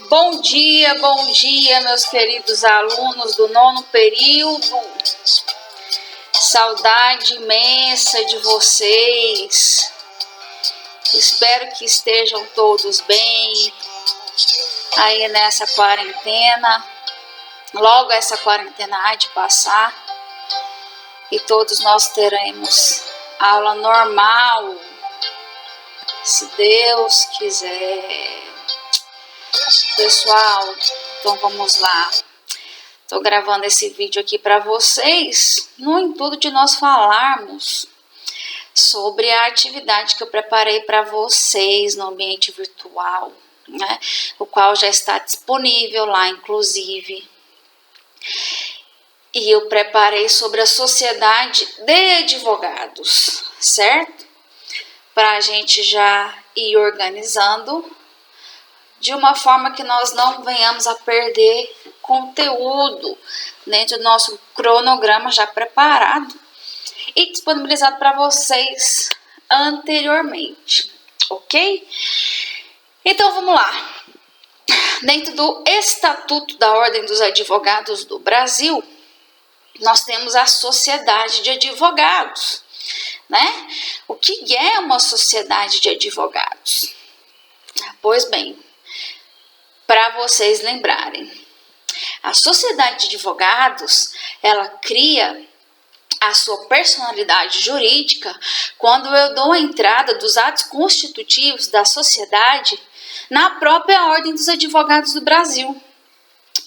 Bom dia, meus queridos alunos do 9º período. Saudade imensa de vocês. Espero que estejam todos bem aí nessa quarentena. Logo essa quarentena há de passar e todos nós teremos aula normal, se Deus quiser. Pessoal, então vamos lá. Estou gravando esse vídeo aqui para vocês no intuito de nós falarmos sobre a atividade que eu preparei para vocês no ambiente virtual, né? O qual já está disponível lá, inclusive. E eu preparei sobre a sociedade de advogados, certo? Para a gente já ir organizando de uma forma que nós não venhamos a perder conteúdo dentro do nosso cronograma já preparado e disponibilizado para vocês anteriormente, ok? Então vamos lá. Dentro do Estatuto da Ordem dos Advogados do Brasil, nós temos a Sociedade de Advogados, né? O que é uma sociedade de advogados? Pois bem, para vocês lembrarem, a sociedade de advogados, ela cria a sua personalidade jurídica quando eu dou a entrada dos atos constitutivos da sociedade na própria Ordem dos Advogados do Brasil.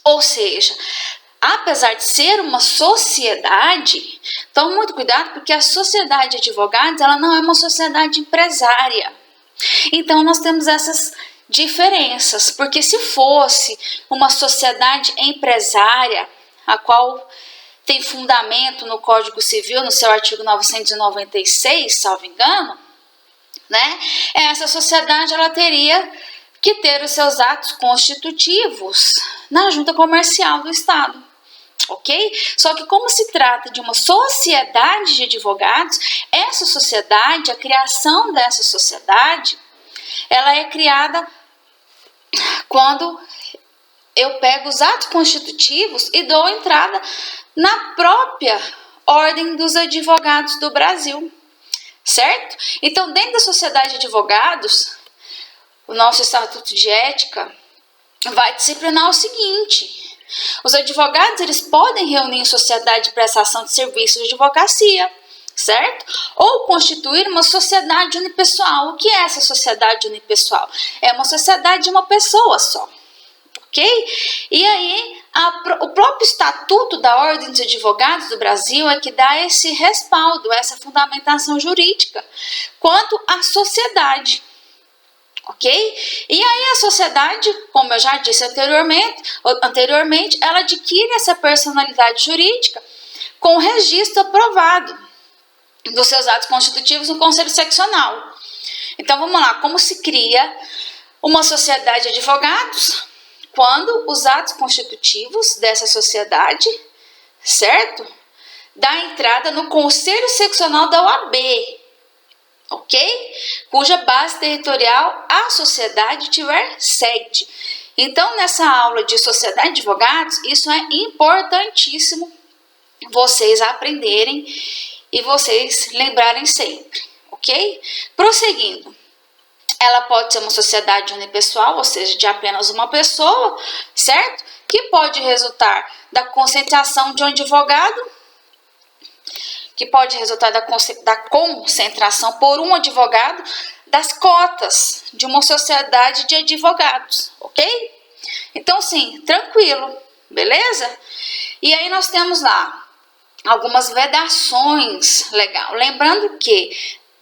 Ou seja, apesar de ser uma sociedade, tome muito cuidado porque a sociedade de advogados, ela não é uma sociedade empresária. Então nós temos essas diferenças, porque se fosse uma sociedade empresária, a qual tem fundamento no Código Civil, no seu artigo 996, salvo engano, né? Essa sociedade ela teria que ter os seus atos constitutivos na Junta Comercial do Estado, ok? Só que como se trata de uma sociedade de advogados, essa sociedade, a criação dessa sociedade, ela é criada quando eu pego os atos constitutivos e dou entrada na própria Ordem dos Advogados do Brasil, certo? Então, dentro da sociedade de advogados, o nosso Estatuto de Ética vai disciplinar o seguinte: os advogados, eles podem reunir em sociedade de prestação de serviços de advocacia, certo? Ou constituir uma sociedade unipessoal. O que é essa sociedade unipessoal? É uma sociedade de uma pessoa só, ok? E aí, o próprio Estatuto da Ordem dos Advogados do Brasil é que dá esse respaldo, essa fundamentação jurídica quanto à sociedade, ok? E aí a sociedade, como eu já disse anteriormente, ela adquire essa personalidade jurídica com o registro aprovado dos seus atos constitutivos no Conselho Seccional. Então vamos lá, como se cria uma sociedade de advogados? Quando os atos constitutivos dessa sociedade, certo? Dá entrada no Conselho Seccional da OAB, ok? Cuja base territorial a sociedade tiver sede. Então, nessa aula de sociedade de advogados, isso é importantíssimo vocês aprenderem e vocês lembrarem sempre, ok? Prosseguindo. Ela pode ser uma sociedade unipessoal, ou seja, de apenas uma pessoa, certo? Que pode resultar da concentração de um advogado, que pode resultar da concentração por um advogado das cotas de uma sociedade de advogados, ok? Então, sim, tranquilo, beleza? E aí nós temos lá algumas vedações legais. Lembrando que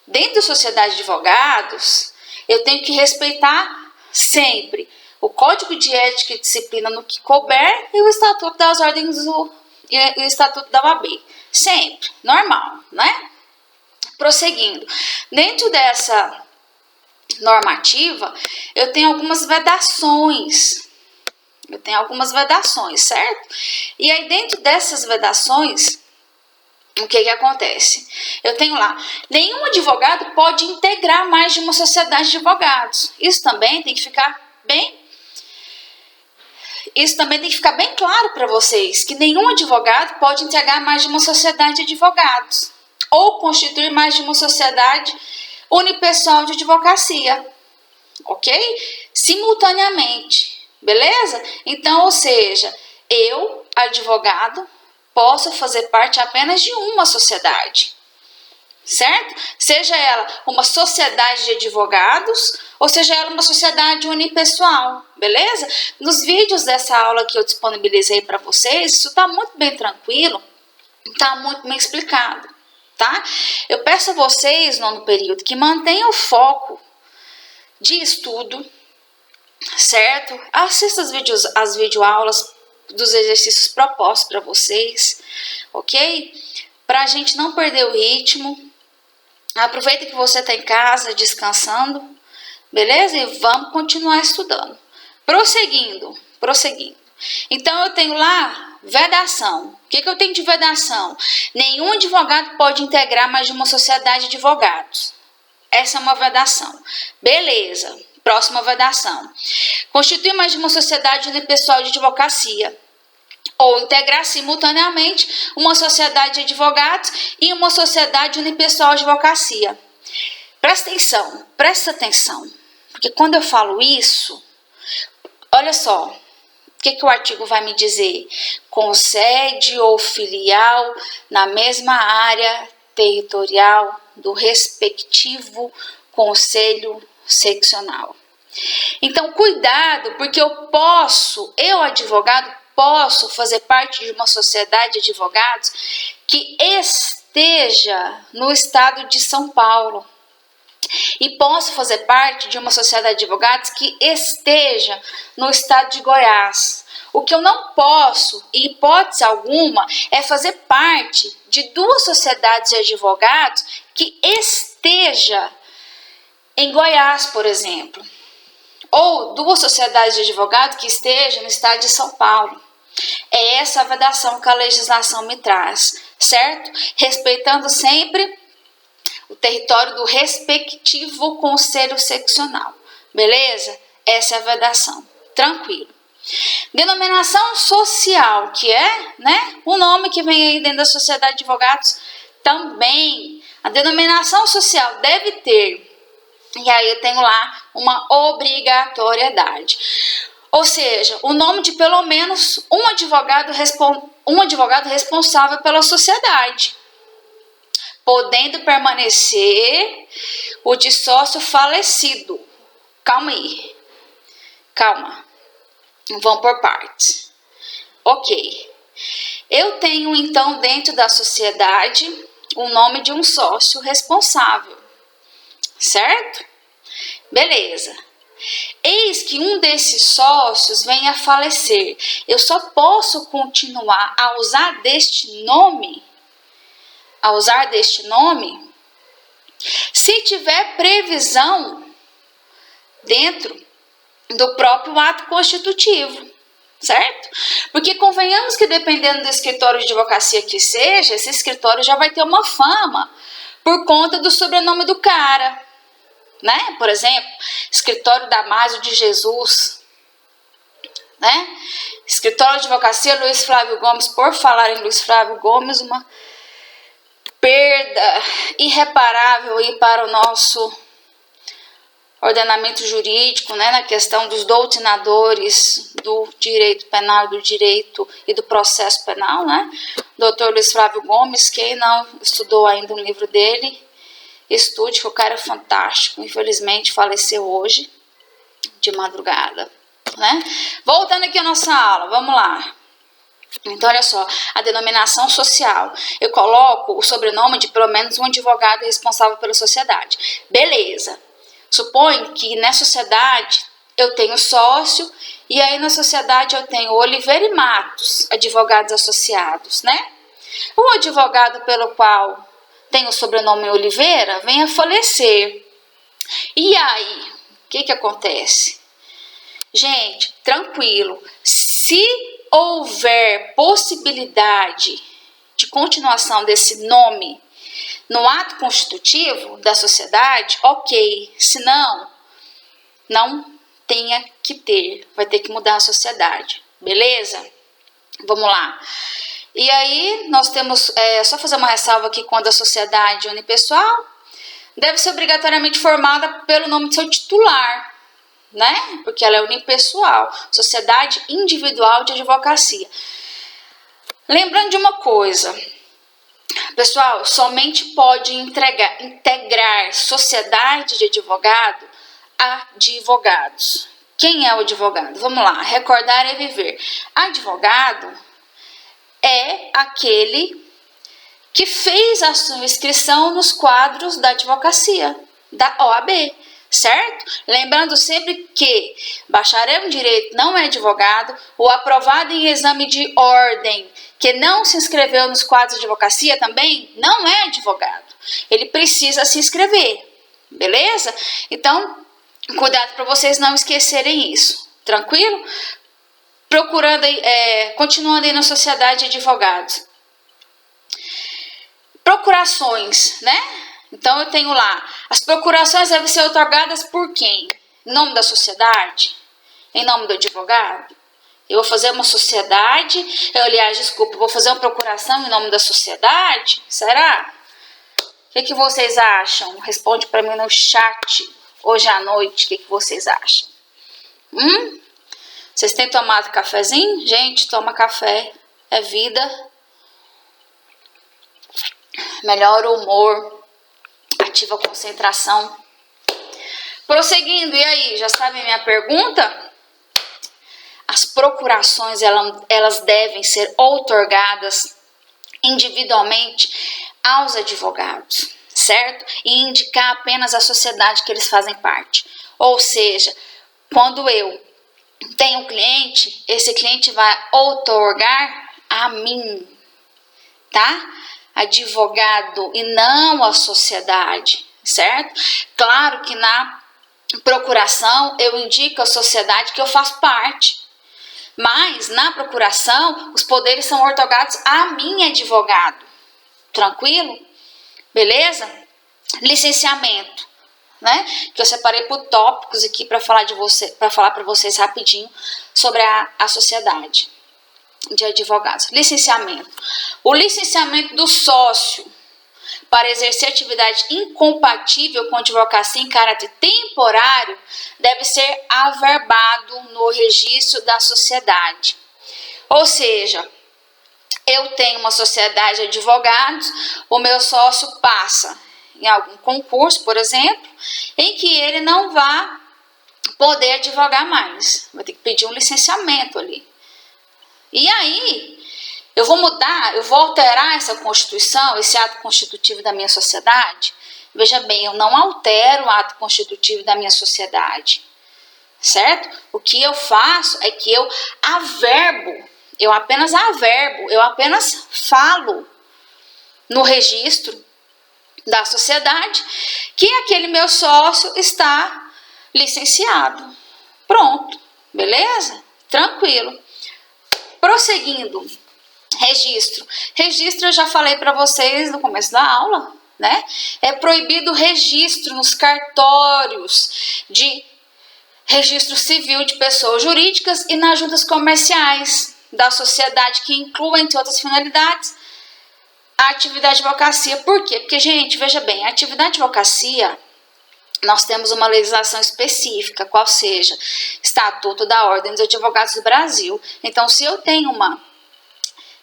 dentro da sociedade de advogados, eu tenho que respeitar sempre o Código de Ética e Disciplina no que couber e o Estatuto das Ordens e o Estatuto da OAB. Sempre, normal, né? Prosseguindo. Dentro dessa normativa, eu tenho algumas vedações. Certo? E aí, dentro dessas vedações, o que acontece? Eu tenho lá, nenhum advogado pode integrar mais de uma sociedade de advogados. Isso também tem que ficar bem isso também tem que ficar bem claro para vocês, que nenhum advogado pode integrar mais de uma sociedade de advogados ou constituir mais de uma sociedade unipessoal de advocacia, ok? Simultaneamente, beleza? Então, ou seja, eu, advogado, posso fazer parte apenas de uma sociedade, certo? Seja ela uma sociedade de advogados ou seja ela uma sociedade unipessoal, beleza? Nos vídeos dessa aula que eu disponibilizei para vocês, isso está muito bem tranquilo, está muito bem explicado, tá? Eu peço a vocês, nono período, que mantenham o foco de estudo, certo? Assista as videoaulas dos exercícios propostos para vocês, ok? Para a gente não perder o ritmo. Aproveita que você está em casa, descansando, beleza? E vamos continuar estudando. Prosseguindo. Então, eu tenho lá vedação. O que eu tenho de vedação? Nenhum advogado pode integrar mais de uma sociedade de advogados. Essa é uma vedação. Beleza. Próxima vedação. Constituir mais de uma sociedade unipessoal de advocacia. Ou integrar simultaneamente uma sociedade de advogados e uma sociedade unipessoal de advocacia. Presta atenção, porque quando eu falo isso, olha só, o que o artigo vai me dizer? Com sede ou filial na mesma área territorial do respectivo conselho seccional. Então, cuidado, porque eu advogado, posso fazer parte de uma sociedade de advogados que esteja no estado de São Paulo. E posso fazer parte de uma sociedade de advogados que esteja no estado de Goiás. O que eu não posso, em hipótese alguma, é fazer parte de duas sociedades de advogados que esteja em Goiás, por exemplo. Ou duas sociedades de advogados que estejam no estado de São Paulo. É essa a vedação que a legislação me traz, certo? Respeitando sempre o território do respectivo conselho seccional, beleza? Essa é a vedação, tranquilo. Denominação social, que é, o nome que vem aí dentro da sociedade de advogados também. A denominação social deve ter, e aí eu tenho lá uma obrigatoriedade. Ou seja, o nome de pelo menos um advogado responsável pela sociedade, podendo permanecer o de sócio falecido. Calma aí. Vamos por partes. Ok. Eu tenho então dentro da sociedade o nome de um sócio responsável, certo? Beleza. Eis que um desses sócios venha a falecer. Eu só posso continuar a usar deste nome, se tiver previsão dentro do próprio ato constitutivo, certo? Porque convenhamos que dependendo do escritório de advocacia que seja, esse escritório já vai ter uma fama por conta do sobrenome do cara, Por exemplo, escritório Damásio de Jesus, Escritório de advocacia Luiz Flávio Gomes, por falar em Luiz Flávio Gomes, uma perda irreparável aí para o nosso ordenamento jurídico, na questão dos doutrinadores do direito penal, do direito e do processo penal, Dr. Luiz Flávio Gomes, quem não estudou ainda um livro dele, estude, que o cara é fantástico, infelizmente faleceu hoje, de madrugada, Voltando aqui à nossa aula, vamos lá. Então, olha só, a denominação social. Eu coloco o sobrenome de pelo menos um advogado responsável pela sociedade. Beleza. Suponho que na sociedade eu tenho sócio e aí na sociedade eu tenho Oliveira e Matos, advogados associados, O advogado pelo qual tem o sobrenome Oliveira vem a falecer. E aí, o que acontece? Gente, tranquilo. Se houver possibilidade de continuação desse nome no ato constitutivo da sociedade, ok. Se não tenha que ter, vai ter que mudar a sociedade, Beleza? Vamos lá. E aí, nós temos, só fazer uma ressalva aqui, quando a sociedade unipessoal deve ser obrigatoriamente formada pelo nome de seu titular, né? Porque ela é unipessoal, sociedade individual de advocacia. Lembrando de uma coisa, pessoal, somente pode integrar sociedade de advogado advogados. Quem é o advogado? Vamos lá, recordar é viver. Advogado é aquele que fez a sua inscrição nos quadros da advocacia, da OAB, certo? Lembrando sempre que bacharel em direito não é advogado, o aprovado em exame de ordem que não se inscreveu nos quadros de advocacia também não é advogado. Ele precisa se inscrever, beleza? Então, cuidado para vocês não esquecerem isso, tranquilo? Procurando, continuando aí na sociedade de advogados. Procurações, né? Então eu tenho lá, as procurações devem ser otorgadas por quem? Em nome da sociedade? Em nome do advogado? Eu vou fazer uma sociedade, vou fazer uma procuração em nome da sociedade? Será? O que vocês acham? Responde para mim no chat hoje à noite, o que vocês acham? Vocês têm tomado cafezinho? Gente, toma café, é vida. Melhora o humor, ativa a concentração. Prosseguindo, e aí, já sabem minha pergunta? As procurações, elas devem ser outorgadas individualmente aos advogados, certo? E indicar apenas a sociedade que eles fazem parte. Ou seja, quando eu tenho um cliente, esse cliente vai outorgar a mim, tá? Advogado e não a sociedade, certo? Claro que na procuração eu indico a sociedade que eu faço parte, mas na procuração os poderes são outorgados a mim, advogado. Tranquilo? Beleza? Licenciamento, né? Que eu separei por tópicos aqui para falar para vocês rapidinho sobre a sociedade de advogados. Licenciamento. O licenciamento do sócio para exercer atividade incompatível com advocacia em caráter temporário deve ser averbado no registro da sociedade. Ou seja, eu tenho uma sociedade de advogados, o meu sócio passa em algum concurso, por exemplo, em que ele não vai poder advogar mais. Vai ter que pedir um licenciamento ali. E aí, eu vou alterar essa constituição, esse ato constitutivo da minha sociedade. Veja bem, eu não altero o ato constitutivo da minha sociedade, certo? O que eu faço é que eu apenas falo no registro da sociedade que aquele meu sócio está licenciado. Pronto, beleza? Tranquilo. Prosseguindo, registro. Registro eu já falei para vocês no começo da aula, né? É proibido o registro nos cartórios de registro civil de pessoas jurídicas e nas juntas comerciais da sociedade, que inclui, entre outras finalidades, a atividade de advocacia. Por quê? Porque, gente, veja bem, a atividade de advocacia, nós temos uma legislação específica, qual seja, Estatuto da Ordem dos Advogados do Brasil. Então, se eu tenho uma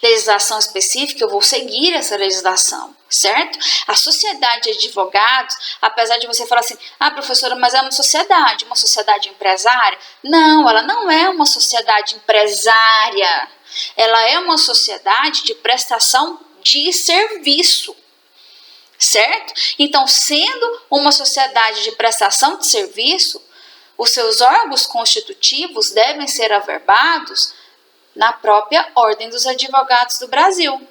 legislação específica, eu vou seguir essa legislação, certo? A sociedade de advogados, apesar de você falar assim, professora, mas é uma sociedade empresária? Não, ela não é uma sociedade empresária, ela é uma sociedade de prestação de serviço, certo? Então, sendo uma sociedade de prestação de serviço, os seus órgãos constitutivos devem ser averbados na própria Ordem dos Advogados do Brasil,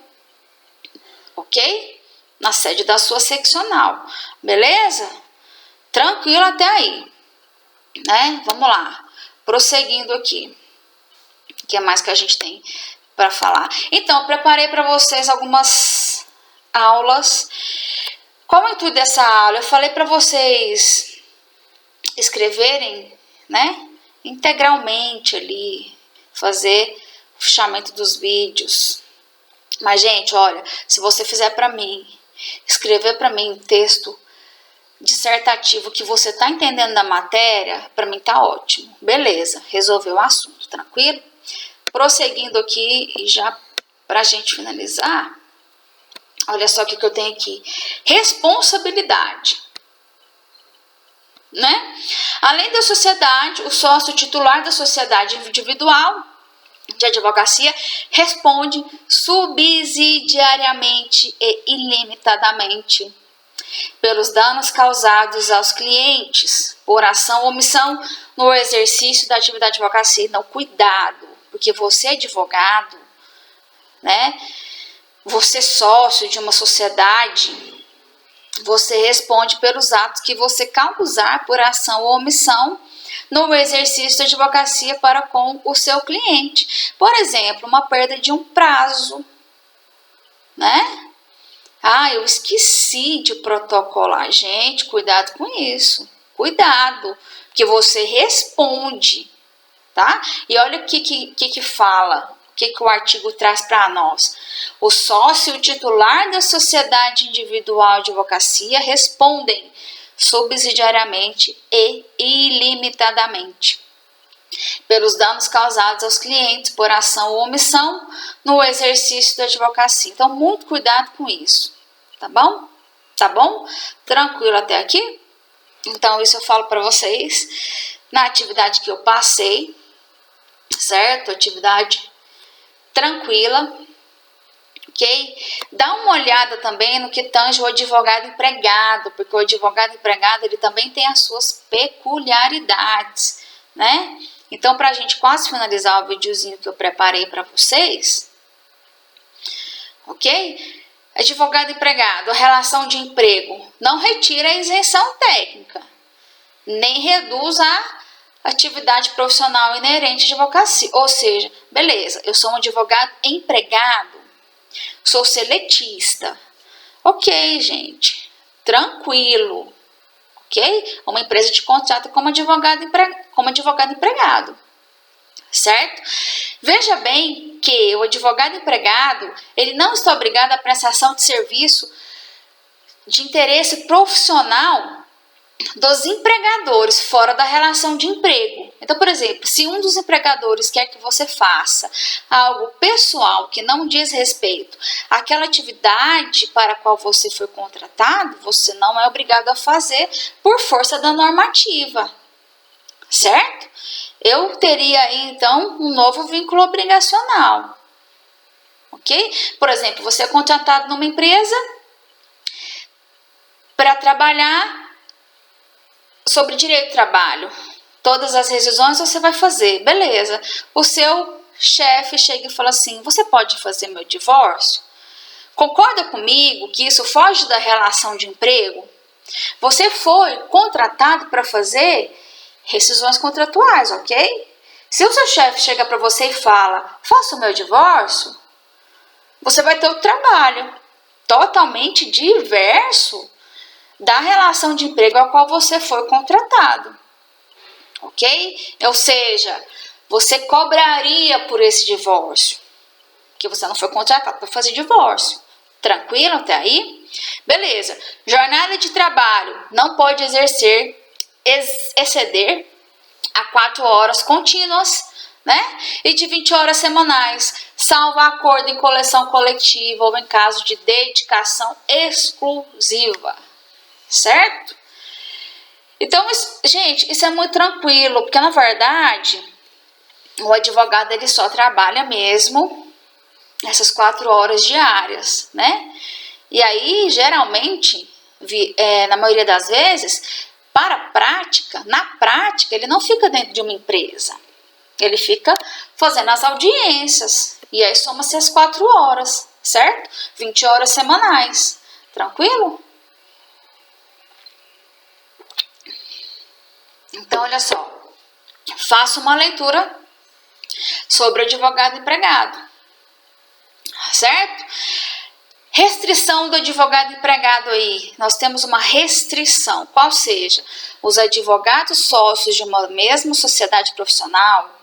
ok? Na sede da sua seccional, beleza? Tranquilo até aí, né? Vamos lá, prosseguindo aqui. O que mais que a gente tem para falar? Então, eu preparei para vocês algumas aulas. Qual é o intuito dessa aula? Eu falei para vocês escreverem, né, integralmente ali, fazer o fechamento dos vídeos. Mas, gente, olha, se você fizer para mim, escrever para mim um texto dissertativo que você tá entendendo da matéria, para mim tá ótimo. Beleza, resolveu o assunto, tranquilo? Prosseguindo aqui e já pra gente finalizar, olha só o que eu tenho aqui. Responsabilidade. Né? Além da sociedade, o sócio titular da sociedade individual de advocacia responde subsidiariamente e ilimitadamente pelos danos causados aos clientes por ação ou omissão no exercício da atividade de advocacia. Não, cuidado, porque você é advogado, né? Você é sócio de uma sociedade, você responde pelos atos que você causar por ação ou omissão no exercício da advocacia para com o seu cliente. Por exemplo, uma perda de um prazo, né? Ah, eu esqueci de protocolar. Gente, cuidado com isso. Cuidado, que você responde, tá? E olha o que fala, o que o artigo traz para nós. O sócio e o titular da sociedade individual de advocacia respondem subsidiariamente e ilimitadamente pelos danos causados aos clientes por ação ou omissão no exercício da advocacia. Então, muito cuidado com isso, tá bom? Tá bom? Tranquilo até aqui? Então, isso eu falo para vocês na atividade que eu passei, certo? Atividade tranquila, ok? Dá uma olhada também no que tange o advogado empregado, porque o advogado empregado ele também tem as suas peculiaridades, né? Então, para a gente quase finalizar o videozinho que eu preparei para vocês, ok? Advogado empregado, a relação de emprego não retira a isenção técnica, nem reduz a atividade profissional inerente à advocacia. Ou seja, beleza, eu sou um advogado empregado, sou seletista. Ok, gente, tranquilo. Ok? Uma empresa te contrata como advogado empregado, certo? Veja bem que o advogado empregado, ele não está obrigado à prestação de serviço de interesse profissional dos empregadores fora da relação de emprego. Então, por exemplo, se um dos empregadores quer que você faça algo pessoal que não diz respeito àquela atividade para a qual você foi contratado, você não é obrigado a fazer por força da normativa, certo? Eu teria aí, então, um novo vínculo obrigacional, ok? Por exemplo, você é contratado numa empresa para trabalhar sobre direito do trabalho. Todas as rescisões você vai fazer, beleza. O seu chefe chega e fala assim, você pode fazer meu divórcio? Concorda comigo que isso foge da relação de emprego? Você foi contratado para fazer rescisões contratuais, ok? Se o seu chefe chega para você e fala, faça o meu divórcio, você vai ter o trabalho totalmente diverso da relação de emprego a qual você foi contratado, ok? Ou seja, você cobraria por esse divórcio, que você não foi contratado para fazer divórcio. Tranquilo até aí? Beleza. Jornada de trabalho não pode exceder a 4 horas contínuas, né? E de 20 horas semanais, salvo acordo em coleção coletiva ou em caso de dedicação exclusiva. Certo? Então, gente, isso é muito tranquilo, porque na verdade o advogado ele só trabalha mesmo essas 4 horas diárias, né? E aí, geralmente, na maioria das vezes, na prática, ele não fica dentro de uma empresa. Ele fica fazendo as audiências. E aí soma-se as 4 horas, certo? 20 horas semanais. Tranquilo? Então, olha só, faça uma leitura sobre o advogado empregado, certo? Restrição do advogado empregado aí, nós temos uma restrição, qual seja, os advogados sócios de uma mesma sociedade profissional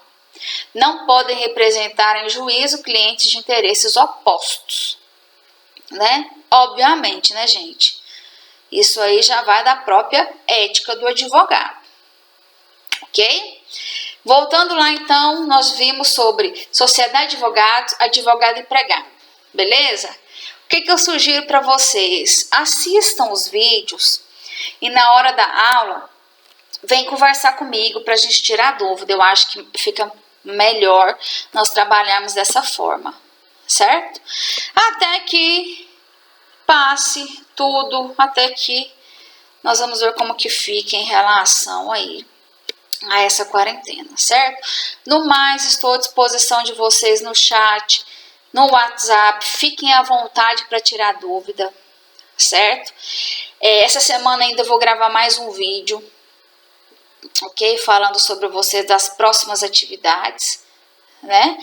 não podem representar em juízo clientes de interesses opostos, né? Obviamente, né, gente? Isso aí já vai da própria ética do advogado, ok? Voltando lá, então, nós vimos sobre sociedade de advogados, advogado empregado, beleza? O que eu sugiro para vocês? Assistam os vídeos e na hora da aula, vem conversar comigo para a gente tirar dúvida. Eu acho que fica melhor nós trabalharmos dessa forma, certo? Até que passe tudo, até que nós vamos ver como que fica em relação aí a essa quarentena, certo? No mais, estou à disposição de vocês no chat, no WhatsApp, fiquem à vontade para tirar dúvida, certo? Essa semana ainda vou gravar mais um vídeo, ok? Falando sobre vocês das próximas atividades, né?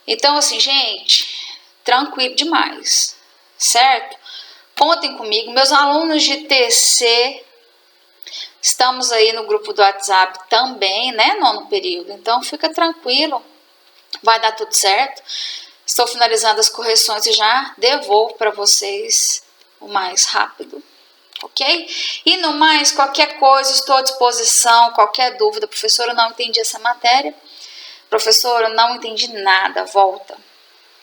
Então, assim, gente, tranquilo demais, certo? Contem comigo, meus alunos de TC, estamos aí no grupo do WhatsApp também, né? Nono período, então fica tranquilo, vai dar tudo certo. Estou finalizando as correções e já devolvo para vocês o mais rápido, ok? E no mais, qualquer coisa, estou à disposição, qualquer dúvida. Professora, não entendi essa matéria. Professora, não entendi nada, volta.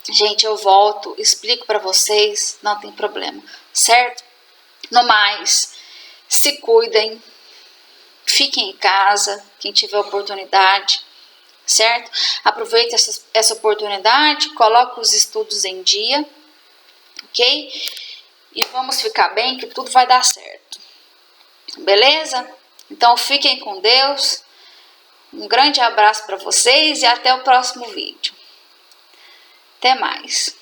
Gente, eu volto, explico para vocês, não tem problema, certo? No mais, se cuidem, fiquem em casa, quem tiver oportunidade, certo? Aproveite essa oportunidade, coloque os estudos em dia, ok? E vamos ficar bem, que tudo vai dar certo, beleza? Então fiquem com Deus, um grande abraço para vocês e até o próximo vídeo. Até mais.